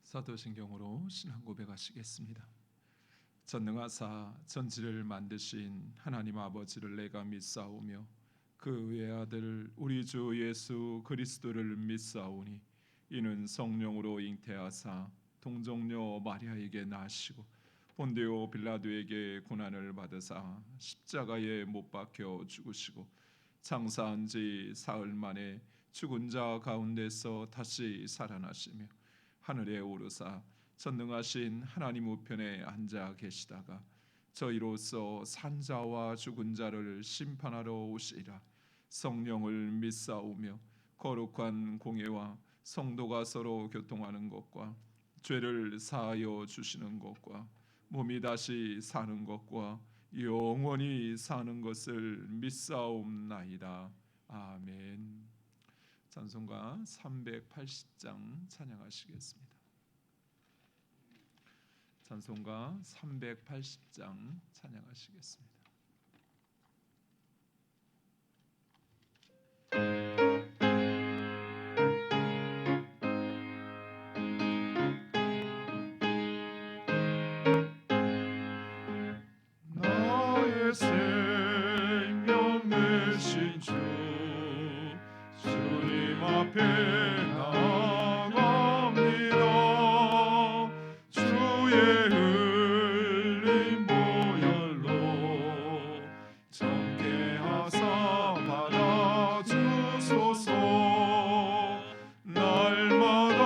사도신경으로 신앙 고백하시겠습니다. 전능하사 전지를 만드신 하나님 아버지를 내가 믿사오며 그 외아들 우리 주 예수 그리스도를 믿사오니 이는 성령으로 잉태하사 동정녀 마리아에게 나시고 본디오 빌라도에게 고난을 받으사 십자가에 못 박혀 죽으시고 장사한 지 사흘 만에 죽은 자 가운데서 다시 살아나시며 하늘에 오르사 전능하신 하나님 우편에 앉아 계시다가 저희로서 산자와 죽은 자를 심판하러 오시리라. 성령을 믿사오며 거룩한 공예와 성도가 서로 교통하는 것과 죄를 사하여 주시는 것과 몸이 다시 사는 것과 영원히 사는 것을 믿사옵나이다. 아멘. 찬송가 380장 찬양하시겠습니다. 찬송가 380장 찬양하시겠습니다. 나의 생명 되신 주 주님 앞에 나아갑니다. 주의 흘린 보혈로 정케 하사 받아주소서. 날마다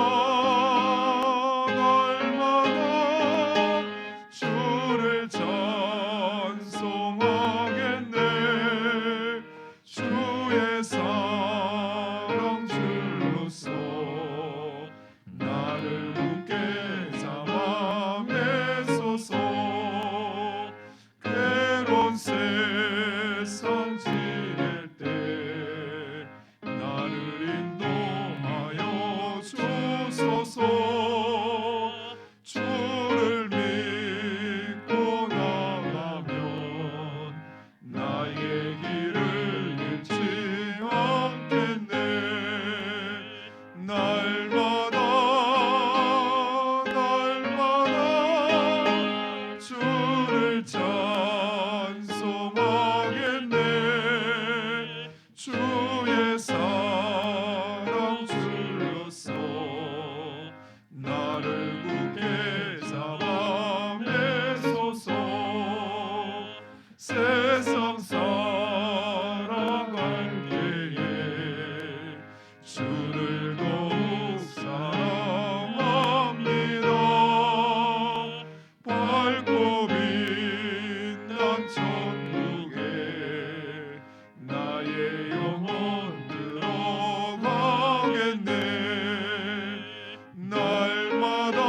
주를 찬송하겠네. 주의 사랑 줄로서 나를 굳게 잡아 매소서. 괴로운 세상 지낼 때 나를 인도하여 주소서. 주를 믿고 나가면 나의 길을 잃지 않겠네. 날마다 주를 찬송하겠네. 주의 사랑 줄로서 나를 굳게 잡아 매소서. 세상 살아갈 때에 주를 더욱 사랑합니다. 밝고 빛난 천국에 나의 영혼 들어가겠네. 날마다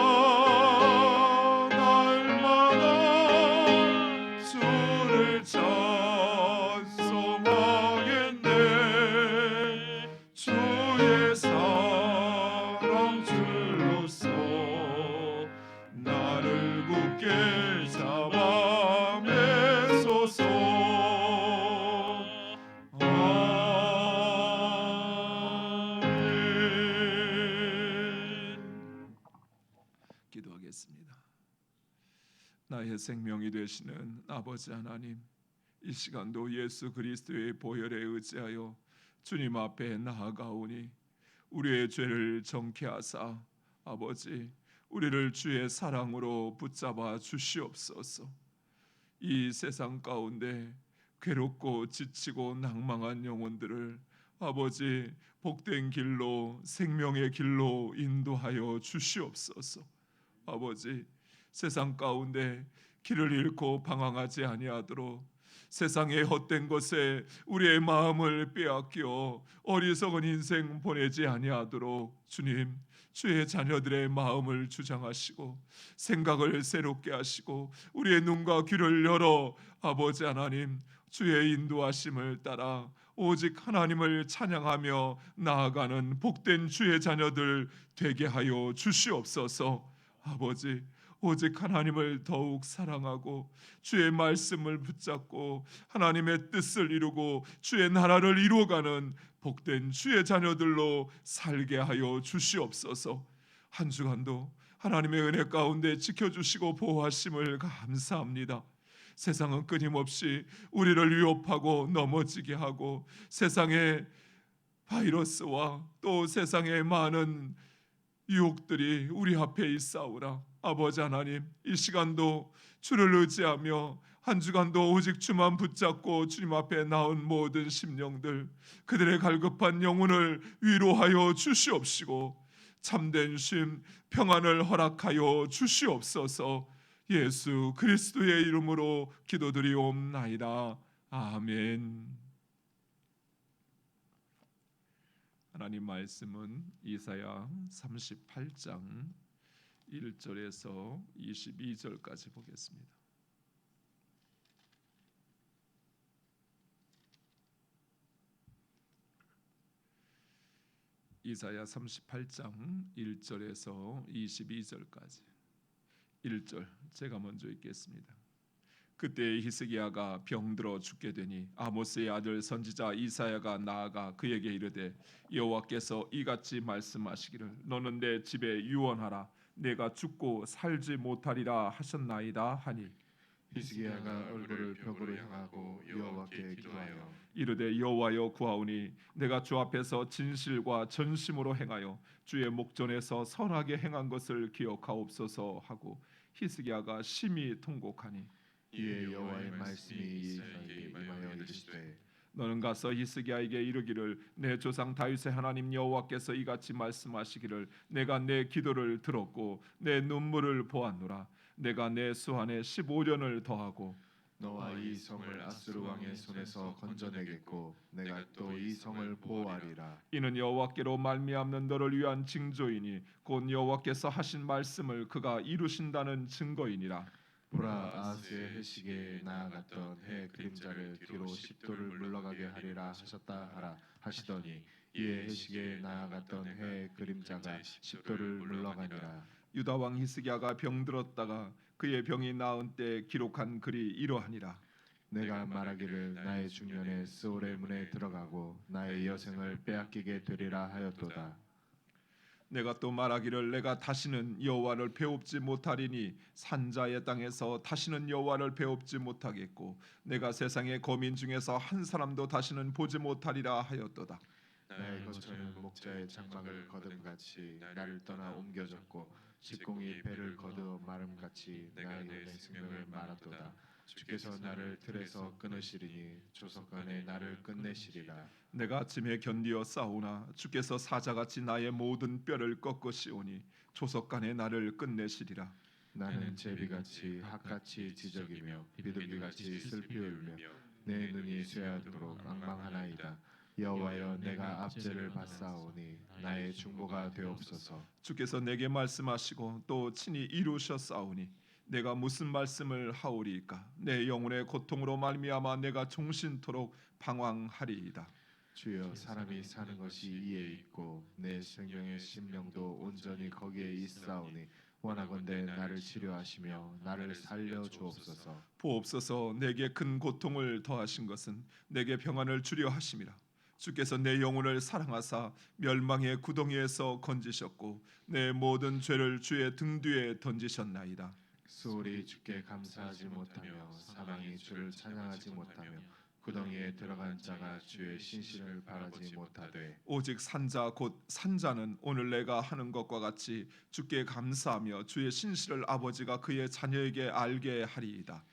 주를 찬송하겠네. 주의 사랑 줄로서 나를 굳게 잡아 매소서. 아멘. 기도하겠습니다. 나의 생명이 되시는 아버지 하나님, 이 시간도 예수 그리스도의 보혈에 의지하여 주님 앞에 나아가오니 우리의 죄를 정케 하사 아버지 우리를 주의 사랑으로 붙잡아 주시옵소서. 이 세상 가운데 괴롭고 지치고 낭망한 영혼들을 아버지 복된 길로 생명의 길로 인도하여 주시옵소서. 아버지 세상 가운데 길을 잃고 방황하지 아니하도록 세상의 헛된 것에 우리의 마음을 빼앗겨 어리석은 인생 보내지 아니하도록 주님 주의 자녀들의 마음을 주장하시고 생각을 새롭게 하시고 우리의 눈과 귀를 열어 아버지 하나님 주의 인도하심을 따라 오직 하나님을 찬양하며 나아가는 복된 주의 자녀들 되게 하여 주시옵소서. 아버지 오직 하나님을 더욱 사랑하고 주의 말씀을 붙잡고 하나님의 뜻을 이루고 주의 나라를 이루어가는 복된 주의 자녀들로 살게 하여 주시옵소서. 한 주간도 하나님의 은혜 가운데 지켜주시고 보호하심을 감사합니다. 세상은 끊임없이 우리를 위협하고 넘어지게 하고 세상의 바이러스와 또 세상의 많은 유혹들이 우리 앞에 있사오나 아버지 하나님, 이 시간도 주를 의지하며 한 주간도 오직 주만 붙잡고 주님 앞에 나온 모든 심령들, 그들의 갈급한 영혼을 위로하여 주시옵시고 참된 쉼 평안을 허락하여 주시옵소서. 예수 그리스도의 이름으로 기도드리옵나이다. 아멘. 하나님 말씀은 이사야 38장 1절에서 22절까지 보겠습니다. 이사야 38장 1절에서 22절까지. 1절 제가 먼저 읽겠습니다. 그때 히스기야가 병들어 죽게 되니 아모스의 아들 선지자 이사야가 나아가 그에게 이르되 여호와께서 이같이 말씀하시기를 너는 내 집에 유언하라 내가 죽고 살지 못하리라 하셨나이다 하니 히스기야가 얼굴을 벽으로 향하고 여호와께 기도하여 이르되 여호와여 구하오니 내가 주 앞에서 진실과 전심으로 행하여 주의 목전에서 선하게 행한 것을 기억하옵소서 하고 히스기야가 심히 통곡하니 이에 여호와의 말씀이 이사야에게 임하여 이르시되 너는 가서 히스기야에게 이르기를 내 조상 다윗의 하나님 여호와께서 이같이 말씀하시기를 내가 내 기도를 들었고 내 눈물을 보았노라 내가 내 수한에 15년을 더하고 너와 이 성을 아수르 왕의 손에서 건져내겠고 내가 또 이 성을 보호하리라. 이는 여호와께로 말미암는 너를 위한 징조이니 곧 여호와께서 하신 말씀을 그가 이루신다는 증거이니라. 보라 아하스의 회식에 나아갔던 해 그림자를 뒤로 10도를 물러가게 하리라 하셨다 하라 하시더니 이에 회식에 나아갔던 해 그림자가 10도를 물러가니라. 유다 왕 히스기야가 병들었다가 그의 병이 나은 때 기록한 글이 이러하니라. 내가 말하기를 나의 중년에 스올의 문에 들어가고 나의 여생을 빼앗기게 되리라 하였도다. 내가 또 말하기를 내가 다시는 여호와를 배웁지 못하리니 산자의 땅에서 다시는 여호와를 배웁지 못하겠고 내가 세상의 거민 중에서 한 사람도 다시는 보지 못하리라 하였도다. 나의 거처는 목자의 장막을 거듭같이 나를 떠나 옮겨졌고 직공이 배를 거두어 마름같이 나의 내 생명을 말았도다. 주께서 나를 틀에서 끊으시리니 조석간에 나를 끝내시리라. 내가 아침에 견디어 싸우나 주께서 사자같이 나의 모든 뼈를 꺾으시오니 조석간에 나를 끝내시리라. 나는 제비같이 학같이 지적이며 비둘기같이 슬피 울며 내 눈이 쇠하도록 앙망하나이다. 여호와여 내가 압제를 받사오니 나의 중보가 되옵소서. 주께서 내게 말씀하시고 또 친히 이루셨사오니 내가 무슨 말씀을 하오리이까. 내 영혼의 고통으로 말미암아 내가 종신토록 방황하리이다. 주여 사람이 사는 것이 이에 있고 내 생명의 심령도 온전히 거기에 있사오니 원하건대 나를 치료하시며 나를 살려 주옵소서. 보옵소서 내게 큰 고통을 더하신 것은 내게 평안을 주려 하심이라. 주께서 내 영혼을 사랑하사 멸망의 구덩이에서 건지셨고 내 모든 죄를 주의 등 뒤에 던지셨나이다. 수월이 주께 감사하지 못하며 사망이 주를 찬양하지 못하며 구덩이에 들어간 자가 주의 신실을 바라지 못하되 오직 산자 곧 산자는 오늘 내가 하는 것과 같이 주께 감사하며 주의 신실을 아버지가 그의 자녀에게 알게 하리이다.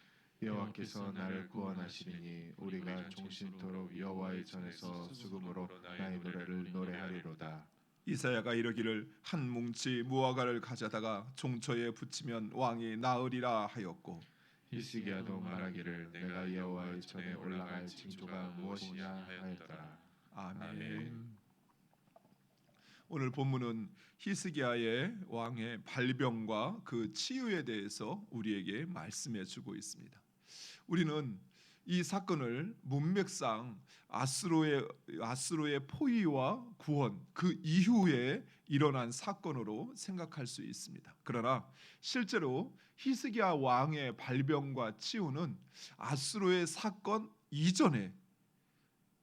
여호와께서 나를 구원하시리니 우리가 종신토록 여호와의 전에서 수금으로 나의 노래를 노래하리로다. 이사야가 이르기를 한 뭉치 무화과를 가져다가 종초에 붙이면 왕이 나으리라 하였고 히스기야도 말하기를 내가 여호와의 전에 올라갈 징조가 무엇이냐 하였더라. 아멘. 오늘 본문은 히스기야의 왕의 발병과 그 치유에 대해서 우리에게 말씀해 주고 있습니다. 우리는 이 사건을 문맥상 아수르의 포위와 구원 그 이후에 일어난 사건으로 생각할 수 있습니다. 그러나 실제로 히스기야 왕의 발병과 치유는 아수르의 사건 이전에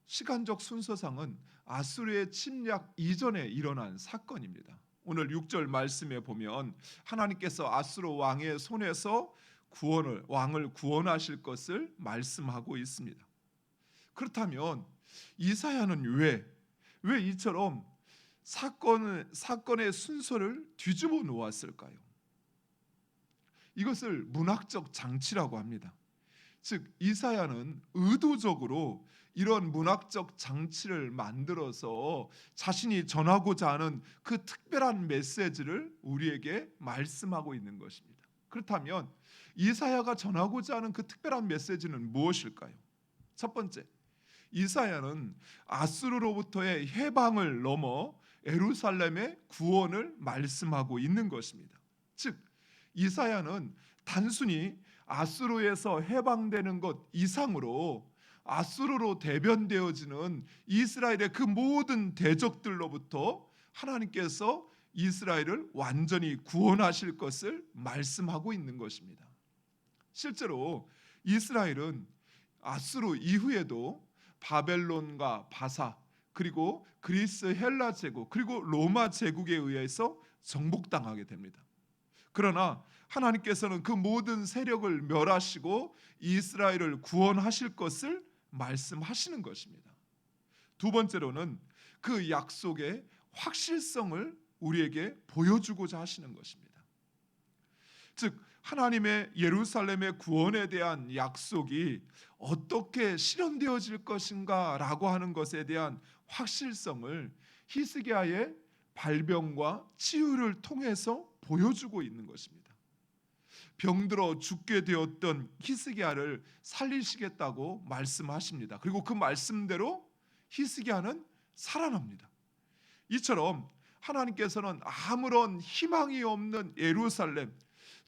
시간적 순서상은 아수르의 침략 이전에 일어난 사건입니다. 오늘 6절 말씀에 보면 하나님께서 아수르 왕의 손에서 왕을 구원하실 것을 말씀하고 있습니다. 그렇다면 이사야는 왜 이처럼 사건의 순서를 뒤집어 놓았을까요? 이것을 문학적 장치라고 합니다. 즉 이사야는 의도적으로 이런 문학적 장치를 만들어서 자신이 전하고자 하는 그 특별한 메시지를 우리에게 말씀하고 있는 것입니다. 그렇다면 이사야가 전하고자 하는 그 특별한 메시지는 무엇일까요? 첫 번째, 이사야는 아수르로부터의 해방을 넘어 예루살렘의 구원을 말씀하고 있는 것입니다. 즉 이사야는 단순히 아수르에서 해방되는 것 이상으로 아수르로 대변되어지는 이스라엘의 그 모든 대적들로부터 하나님께서 이스라엘을 완전히 구원하실 것을 말씀하고 있는 것입니다. 실제로 이스라엘은 아수르 이후에도 바벨론과 바사, 그리고 그리스 헬라 제국, 그리고 로마 제국에 의해서 정복당하게 됩니다. 그러나 하나님께서는 그 모든 세력을 멸하시고 이스라엘을 구원하실 것을 말씀하시는 것입니다. 두 번째로는 그 약속의 확실성을 우리에게 보여주고자 하시는 것입니다. 즉 하나님의 예루살렘의 구원에 대한 약속이 어떻게 실현되어질 것인가라고 하는 것에 대한 확실성을 히스기야의 발병과 치유를 통해서 보여주고 있는 것입니다. 병들어 죽게 되었던 히스기야를 살리시겠다고 말씀하십니다. 그리고 그 말씀대로 히스기야는 살아납니다. 이처럼 하나님께서는 아무런 희망이 없는 예루살렘,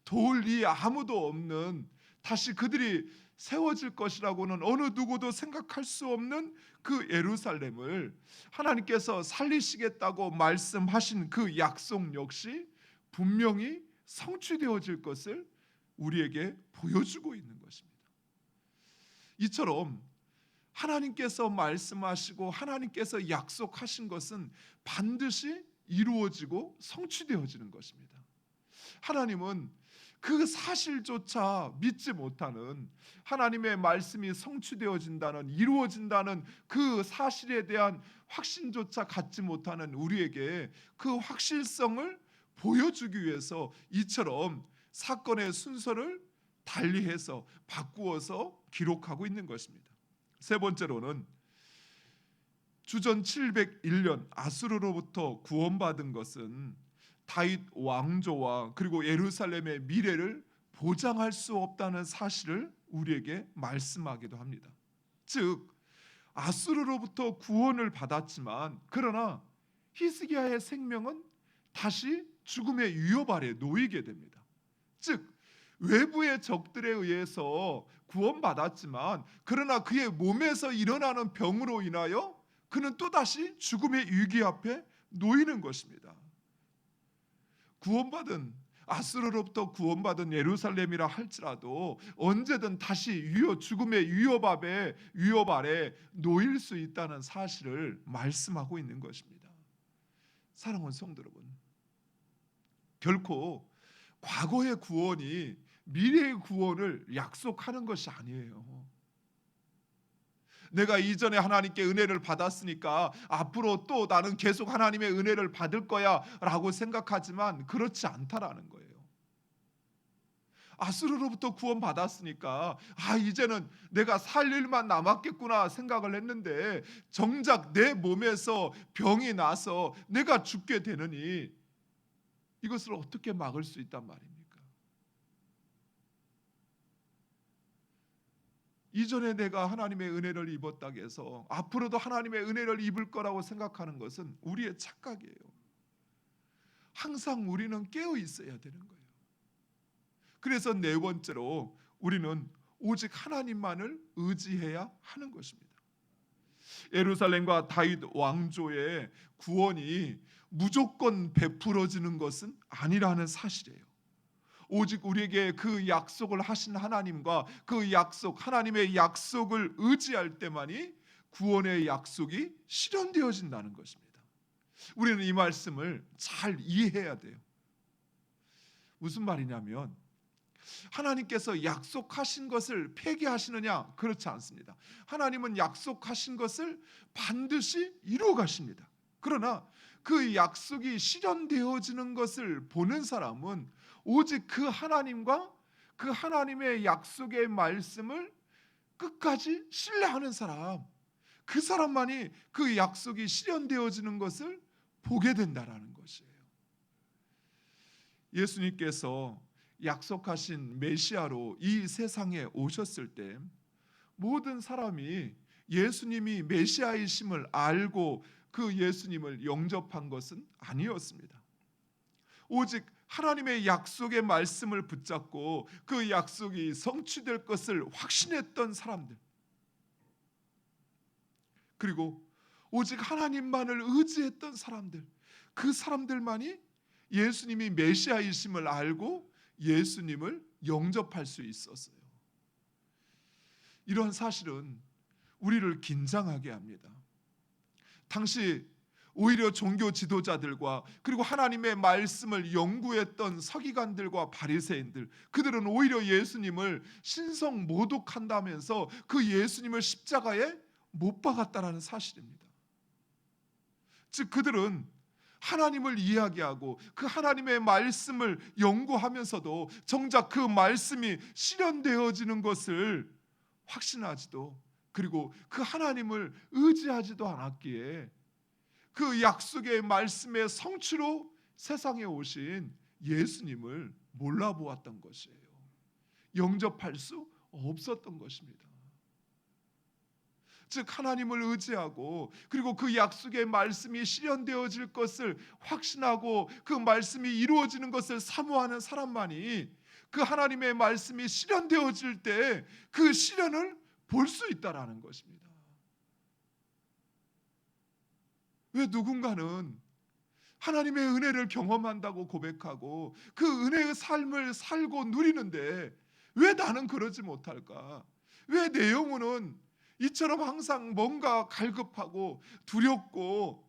도울 이 아무도 없는, 다시 그들이 세워질 것이라고는 어느 누구도 생각할 수 없는 그 예루살렘을 하나님께서 살리시겠다고 말씀하신 그 약속 역시 분명히 성취되어질 것을 우리에게 보여주고 있는 것입니다. 이처럼 하나님께서 말씀하시고 하나님께서 약속하신 것은 반드시 이루어지고 성취되어지는 것입니다. 하나님은 그 사실조차 믿지 못하는, 하나님의 말씀이 성취되어진다는, 이루어진다는 그 사실에 대한 확신조차 갖지 못하는 우리에게 그 확실성을 보여주기 위해서 이처럼 사건의 순서를 달리해서 바꾸어서 기록하고 있는 것입니다. 세 번째로는 주전 701년 아수르로부터 구원받은 것은 다윗 왕조와 그리고 예루살렘의 미래를 보장할 수 없다는 사실을 우리에게 말씀하기도 합니다. 즉 아수르로부터 구원을 받았지만 그러나 히스기야의 생명은 다시 죽음의 위협 아래 놓이게 됩니다. 즉 외부의 적들에 의해서 구원받았지만 그러나 그의 몸에서 일어나는 병으로 인하여 그는 또다시 죽음의 위기 앞에 놓이는 것입니다. 아수르로부터 구원받은 예루살렘이라 할지라도 언제든 다시 죽음의 위협 아래 놓일 수 있다는 사실을 말씀하고 있는 것입니다. 사랑하는 성도 여러분, 결코 과거의 구원이 미래의 구원을 약속하는 것이 아니에요. 내가 이전에 하나님께 은혜를 받았으니까 앞으로 또 나는 계속 하나님의 은혜를 받을 거야 라고 생각하지만 그렇지 않다라는 거예요. 아수르로부터 구원받았으니까 이제는 내가 살 일만 남았겠구나 생각을 했는데 정작 내 몸에서 병이 나서 내가 죽게 되느니 이것을 어떻게 막을 수 있단 말입니까? 이전에 내가 하나님의 은혜를 입었다고 해서 앞으로도 하나님의 은혜를 입을 거라고 생각하는 것은 우리의 착각이에요. 항상 우리는 깨어 있어야 되는 거예요. 그래서 네 번째로 우리는 오직 하나님만을 의지해야 하는 것입니다. 예루살렘과 다윗 왕조의 구원이 무조건 베풀어지는 것은 아니라는 사실이에요. 오직 우리에게 그 약속을 하신 하나님과 그 약속, 하나님의 약속을 의지할 때만이 구원의 약속이 실현되어진다는 것입니다. 우리는 이 말씀을 잘 이해해야 돼요. 무슨 말이냐면 하나님께서 약속하신 것을 폐기하시느냐? 그렇지 않습니다. 하나님은 약속하신 것을 반드시 이루어 가십니다. 그러나 그 약속이 실현되어지는 것을 보는 사람은 오직 그 하나님과 그 하나님의 약속의 말씀을 끝까지 신뢰하는 사람, 그 사람만이 그 약속이 실현되어지는 것을 보게 된다라는 것이에요. 예수님께서 약속하신 메시아로 이 세상에 오셨을 때 모든 사람이 예수님이 메시아이심을 알고 그 예수님을 영접한 것은 아니었습니다. 오직 하나님의 약속의 말씀을 붙잡고 그 약속이 성취될 것을 확신했던 사람들, 그리고 오직 하나님만을 의지했던 사람들, 그 사람들만이 예수님이 메시아이심을 알고 예수님을 영접할 수 있었어요. 이런 사실은 우리를 긴장하게 합니다. 당시 오히려 종교 지도자들과 그리고 하나님의 말씀을 연구했던 서기관들과 바리새인들, 그들은 오히려 예수님을 신성 모독한다면서 그 예수님을 십자가에 못 박았다라는 사실입니다. 즉 그들은 하나님을 이야기하고 그 하나님의 말씀을 연구하면서도 정작 그 말씀이 실현되어지는 것을 확신하지도, 그리고 그 하나님을 의지하지도 않았기에 그 약속의 말씀의 성취로 세상에 오신 예수님을 몰라보았던 것이에요. 영접할 수 없었던 것입니다. 즉 하나님을 의지하고 그리고 그 약속의 말씀이 실현되어질 것을 확신하고 그 말씀이 이루어지는 것을 사모하는 사람만이 그 하나님의 말씀이 실현되어질 때 그 실현을 볼 수 있다라는 것입니다. 왜 누군가는 하나님의 은혜를 경험한다고 고백하고 그 은혜의 삶을 살고 누리는데 왜 나는 그러지 못할까? 왜 내 영혼은 이처럼 항상 뭔가 갈급하고 두렵고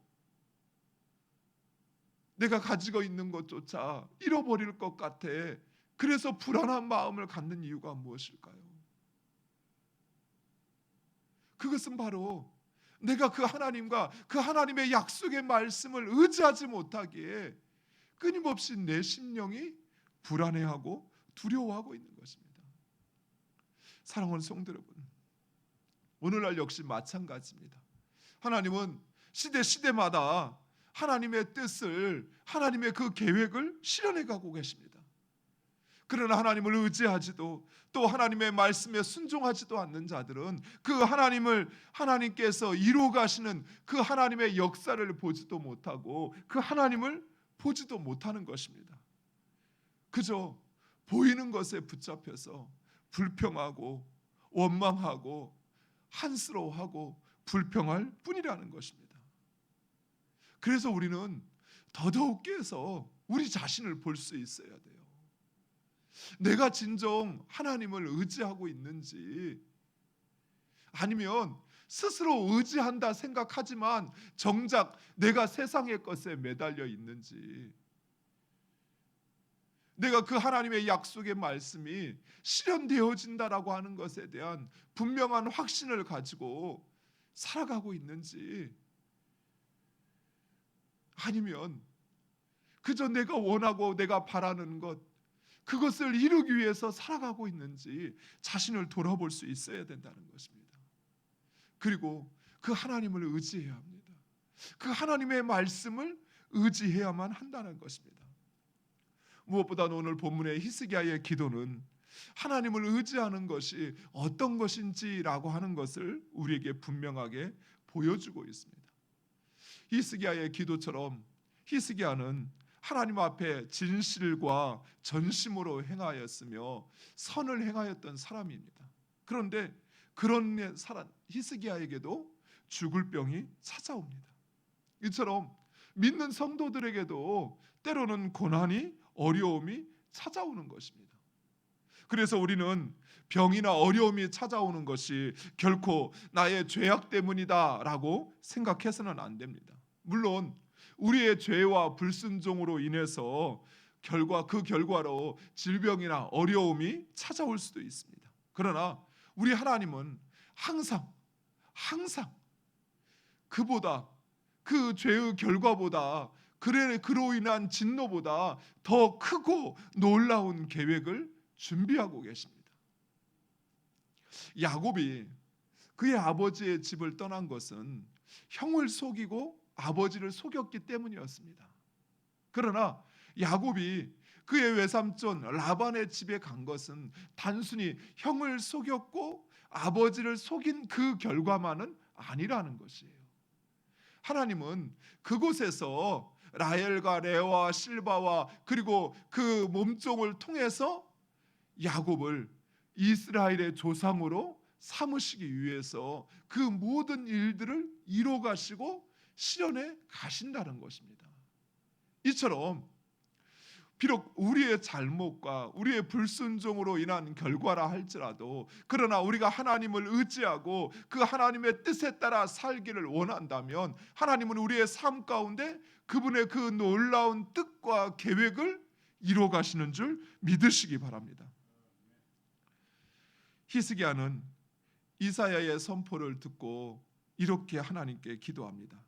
내가 가지고 있는 것조차 잃어버릴 것 같아. 그래서 불안한 마음을 갖는 이유가 무엇일까요? 그것은 바로 내가 그 하나님과 그 하나님의 약속의 말씀을 의지하지 못하기에 끊임없이 내 심령이 불안해하고 두려워하고 있는 것입니다. 사랑하는 성도 여러분, 오늘날 역시 마찬가지입니다. 하나님은 시대마다 하나님의 뜻을, 하나님의 그 계획을 실현해 가고 계십니다. 그러나 하나님을 의지하지도 또 하나님의 말씀에 순종하지도 않는 자들은 그 하나님께서 이루어 가시는 그 하나님의 역사를 보지도 못하고 그 하나님을 보지도 못하는 것입니다. 그저 보이는 것에 붙잡혀서 불평하고 원망하고 한스러워하고 불평할 뿐이라는 것입니다. 그래서 우리는 더더욱 깨서 우리 자신을 볼 수 있어야 돼요. 내가 진정 하나님을 의지하고 있는지, 아니면 스스로 의지한다 생각하지만 정작 내가 세상의 것에 매달려 있는지, 내가 그 하나님의 약속의 말씀이 실현되어진다라고 하는 것에 대한 분명한 확신을 가지고 살아가고 있는지, 아니면 그저 내가 원하고 내가 바라는 것, 그것을 이루기 위해서 살아가고 있는지 자신을 돌아볼 수 있어야 된다는 것입니다. 그리고 그 하나님을 의지해야 합니다. 그 하나님의 말씀을 의지해야만 한다는 것입니다. 무엇보다도 오늘 본문의 히스기야의 기도는 하나님을 의지하는 것이 어떤 것인지라고 하는 것을 우리에게 분명하게 보여주고 있습니다. 히스기야의 기도처럼 히스기야는 하나님 앞에 진실과 전심으로 행하였으며 선을 행하였던 사람입니다. 그런데 그런 사람 히스기야에게도 죽을 병이 찾아옵니다. 이처럼 믿는 성도들에게도 때로는 고난이, 어려움이 찾아오는 것입니다. 그래서 우리는 병이나 어려움이 찾아오는 것이 결코 나의 죄악 때문이다라고 생각해서는 안 됩니다. 물론 우리의 죄와 불순종으로 인해서 그 결과로 질병이나 어려움이 찾아올 수도 있습니다. 그러나 우리 하나님은 항상 그보다, 그 죄의 결과보다, 그로 인한 진노보다 더 크고 놀라운 계획을 준비하고 계십니다. 야곱이 그의 아버지의 집을 떠난 것은 형을 속이고 아버지를 속였기 때문이었습니다. 그러나 야곱이 그의 외삼촌 라반의 집에 간 것은 단순히 형을 속였고 아버지를 속인 그 결과만은 아니라는 것이에요. 하나님은 그곳에서 라헬과 레아와 실바와 그리고 그 몸종을 통해서 야곱을 이스라엘의 조상으로 삼으시기 위해서 그 모든 일들을 이뤄 가시고 실현해 가신다는 것입니다. 이처럼 비록 우리의 잘못과 우리의 불순종으로 인한 결과라 할지라도, 그러나 우리가 하나님을 의지하고 그 하나님의 뜻에 따라 살기를 원한다면 하나님은 우리의 삶 가운데 그분의 그 놀라운 뜻과 계획을 이루어 가시는 줄 믿으시기 바랍니다. 히스기야는 이사야의 선포를 듣고 이렇게 하나님께 기도합니다.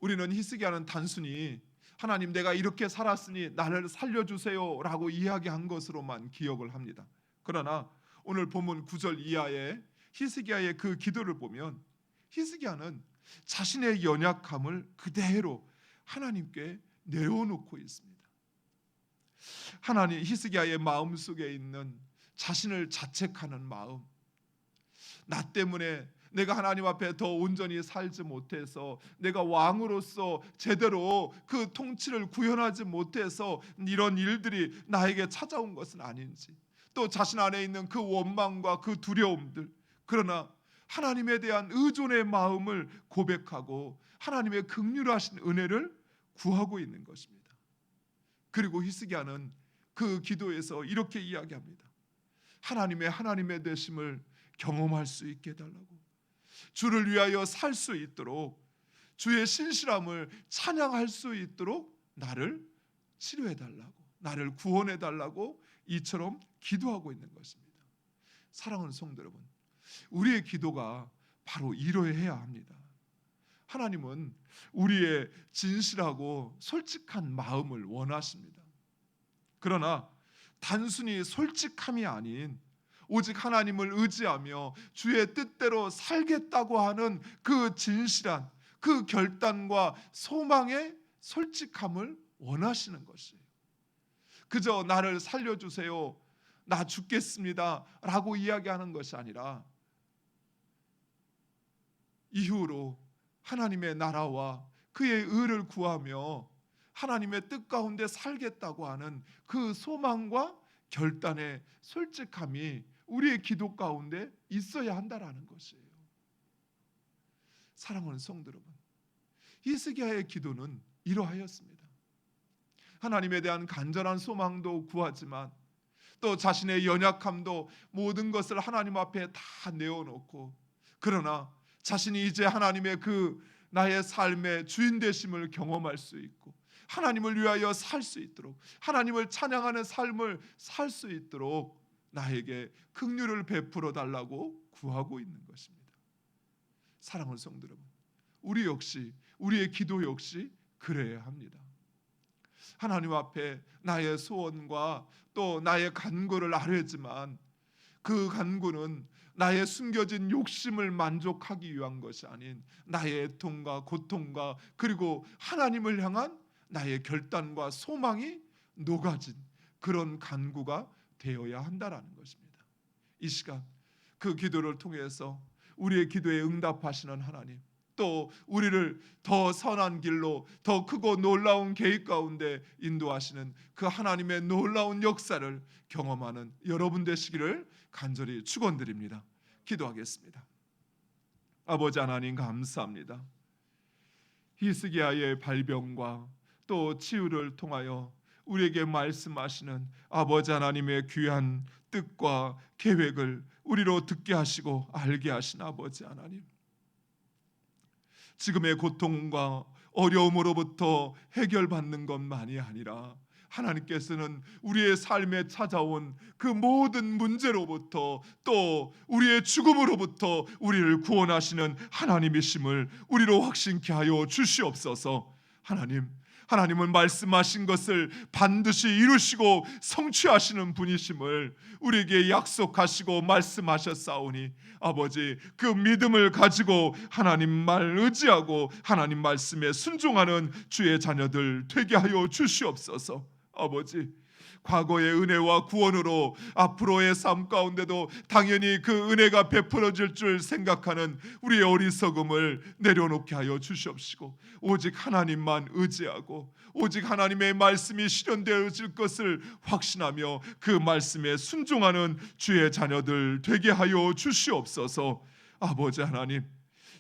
우리는 히스기야는 단순히 하나님, 내가 이렇게 살았으니 나를 살려주세요 라고 이야기한 것으로만 기억을 합니다. 그러나 오늘 본문 9절 이하에 히스기야의 그 기도를 보면 히스기야는 자신의 연약함을 그대로 하나님께 내려놓고 있습니다. 하나님, 히스기야의 마음속에 있는 자신을 자책하는 마음, 나 때문에 내가 하나님 앞에 더 온전히 살지 못해서, 내가 왕으로서 제대로 그 통치를 구현하지 못해서 이런 일들이 나에게 찾아온 것은 아닌지, 또 자신 안에 있는 그 원망과 그 두려움들, 그러나 하나님에 대한 의존의 마음을 고백하고 하나님의 긍휼하신 은혜를 구하고 있는 것입니다. 그리고 히스기야는 그 기도에서 이렇게 이야기합니다. 하나님의 되심을 경험할 수 있게 해달라고, 주를 위하여 살 수 있도록, 주의 신실함을 찬양할 수 있도록 나를 치료해달라고, 나를 구원해달라고 이처럼 기도하고 있는 것입니다. 사랑하는 성도 여러분, 우리의 기도가 바로 이러해야 합니다. 하나님은 우리의 진실하고 솔직한 마음을 원하십니다. 그러나 단순히 솔직함이 아닌 오직 하나님을 의지하며 주의 뜻대로 살겠다고 하는 그 진실한 그 결단과 소망의 솔직함을 원하시는 것이에요. 그저 나를 살려주세요, 나 죽겠습니다 라고 이야기하는 것이 아니라 이후로 하나님의 나라와 그의 의를 구하며 하나님의 뜻 가운데 살겠다고 하는 그 소망과 결단의 솔직함이 우리의 기도 가운데 있어야 한다라는 것이에요. 사랑하는 성도 여러분, 히스기야의 기도는 이러하였습니다. 하나님에 대한 간절한 소망도 구하지만 또 자신의 연약함도 모든 것을 하나님 앞에 다 내어놓고, 그러나 자신이 이제 하나님의 그 나의 삶의 주인 되심을 경험할 수 있고 하나님을 위하여 살 수 있도록, 하나님을 찬양하는 삶을 살 수 있도록 나에게 긍휼을 베풀어 달라고 구하고 있는 것입니다. 사랑하는 성도 여러분, 우리 역시, 우리의 기도 역시 그래야 합니다. 하나님 앞에 나의 소원과 또 나의 간구를 아뢰지만 그 간구는 나의 숨겨진 욕심을 만족하기 위한 것이 아닌 나의 애통과 고통과 그리고 하나님을 향한 나의 결단과 소망이 녹아진 그런 간구가 되어야 한다라는 것입니다. 이 시간 그 기도를 통해서 우리의 기도에 응답하시는 하나님, 또 우리를 더 선한 길로, 더 크고 놀라운 계획 가운데 인도하시는 그 하나님의 놀라운 역사를 경험하는 여러분 되시기를 간절히 축원드립니다. 기도하겠습니다. 아버지 하나님, 감사합니다. 히스기야의 발병과 또 치유를 통하여 우리에게 말씀하시는 아버지 하나님의 귀한 뜻과 계획을 우리로 듣게 하시고 알게 하신 아버지 하나님, 지금의 고통과 어려움으로부터 해결받는 것만이 아니라 하나님께서는 우리의 삶에 찾아온 그 모든 문제로부터 또 우리의 죽음으로부터 우리를 구원하시는 하나님이심을 우리로 확신케 하여 주시옵소서. 하나님은 말씀하신 것을 반드시 이루시고 성취하시는 분이심을 우리에게 약속하시고 말씀하셨사오니 아버지, 그 믿음을 가지고 하나님 말 의지하고 하나님 말씀에 순종하는 주의 자녀들 되게 하여 주시옵소서. 아버지, 과거의 은혜와 구원으로 앞으로의 삶 가운데도 당연히 그 은혜가 베풀어질 줄 생각하는 우리의 어리석음을 내려놓게 하여 주시옵시고 오직 하나님만 의지하고 오직 하나님의 말씀이 실현되어질 것을 확신하며 그 말씀에 순종하는 주의 자녀들 되게 하여 주시옵소서. 아버지 하나님,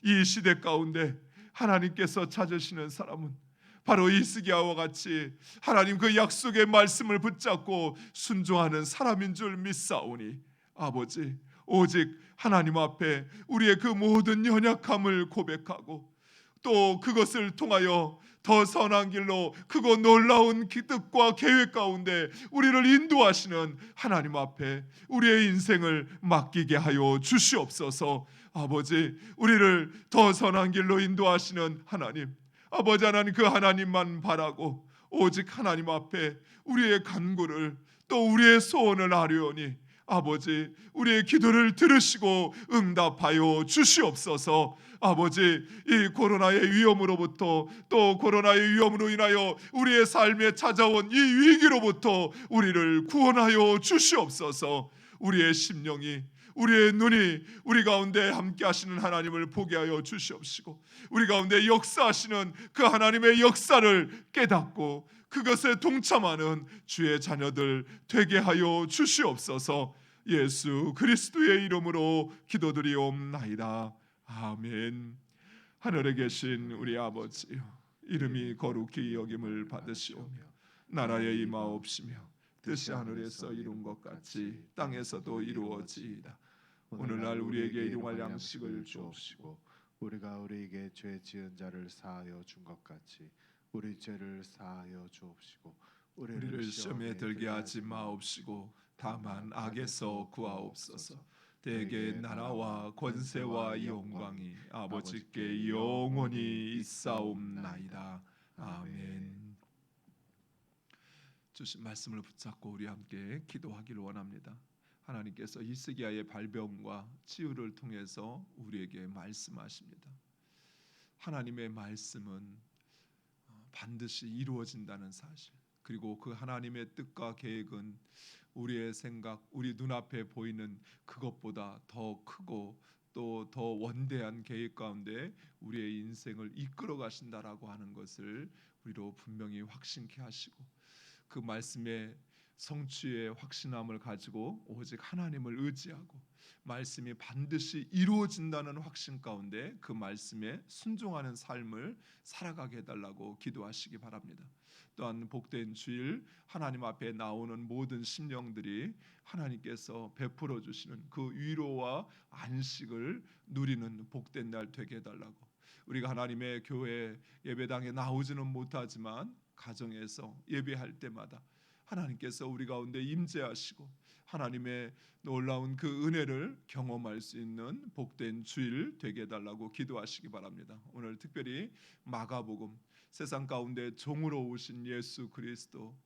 이 시대 가운데 하나님께서 찾으시는 사람은 바로 히스기야와 같이 하나님 그 약속의 말씀을 붙잡고 순종하는 사람인 줄 믿사오니 아버지, 오직 하나님 앞에 우리의 그 모든 연약함을 고백하고 또 그것을 통하여 더 선한 길로 크고 놀라운 뜻과 계획 가운데 우리를 인도하시는 하나님 앞에 우리의 인생을 맡기게 하여 주시옵소서. 아버지, 우리를 더 선한 길로 인도하시는 하나님, 아버지 하나님, 그 하나님만 바라고 오직 하나님 앞에 우리의 간구를 또 우리의 소원을 아뢰오니 아버지, 우리의 기도를 들으시고 응답하여 주시옵소서. 아버지, 이 코로나의 위험으로부터 또 코로나의 위험으로 인하여 우리의 삶에 찾아온 이 위기로부터 우리를 구원하여 주시옵소서. 우리의 심령이, 우리의 눈이 우리 가운데 함께 하시는 하나님을 보게 하여 주시옵시고 우리 가운데 역사하시는 그 하나님의 역사를 깨닫고 그것에 동참하는 주의 자녀들 되게 하여 주시옵소서. 예수 그리스도의 이름으로 기도드리옵나이다. 아멘. 하늘에 계신 우리 아버지여, 이름이 거룩히 여김을 받으시오며 나라의 임하옵시며 뜻이 하늘에서 이룬 것 같이 땅에서도 이루어지이다. 오늘날 우리에게 일용할 양식을 주옵시고 우리가 우리에게 죄 지은 자를 사하여 준 것 같이 우리 죄를 사하여 주옵시고 우리를 시험에 들게 하지 마옵시고 다만 악에서 구하옵소서. 대개 나라와 권세와 영광이 아버지께 영원히 있사옵나이다. 아멘. 주신 말씀을 붙잡고 우리 함께 기도하기를 원합니다. 하나님께서 히스기야의 발병과 치유를 통해서 우리에게 말씀하십니다. 하나님의 말씀은 반드시 이루어진다는 사실, 그리고 그 하나님의 뜻과 계획은 우리의 생각, 우리 눈앞에 보이는 그것보다 더 크고 또 더 원대한 계획 가운데 우리의 인생을 이끌어 가신다라고 하는 것을 우리로 분명히 확신케 하시고 그 말씀의 성취의 확신함을 가지고 오직 하나님을 의지하고 말씀이 반드시 이루어진다는 확신 가운데 그 말씀에 순종하는 삶을 살아가게 해달라고 기도하시기 바랍니다. 또한 복된 주일 하나님 앞에 나오는 모든 심령들이 하나님께서 베풀어 주시는 그 위로와 안식을 누리는 복된 날 되게 해달라고, 우리가 하나님의 교회 예배당에 나오지는 못하지만 가정에서 예배할 때마다 하나님께서 우리 가운데 임재하시고 하나님의 놀라운 그 은혜를 경험할 수 있는 복된 주일 되게 해달라고 기도하시기 바랍니다. 오늘 특별히 마가복음, 세상 가운데 종으로 오신 예수 그리스도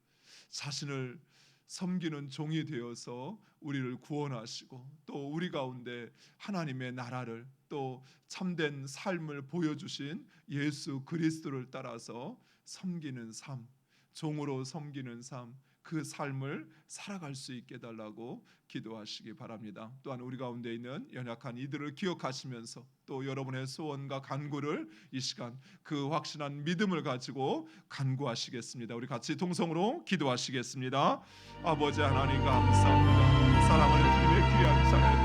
자신을 섬기는 종이 되어서 우리를 구원하시고 또 우리 가운데 하나님의 나라를 또 참된 삶을 보여주신 예수 그리스도를 따라서 섬기는 삶, 종으로 섬기는 삶, 그 삶을 살아갈 수 있게 해달라고 기도하시기 바랍니다. 또한 우리 가운데 있는 연약한 이들을 기억하시면서 또 여러분의 소원과 간구를 이 시간 그 확신한 믿음을 가지고 간구하시겠습니다. 우리 같이 동성으로 기도하시겠습니다. 아버지 하나님 감사합니다. 사랑하는 주님의 귀한 자녀들,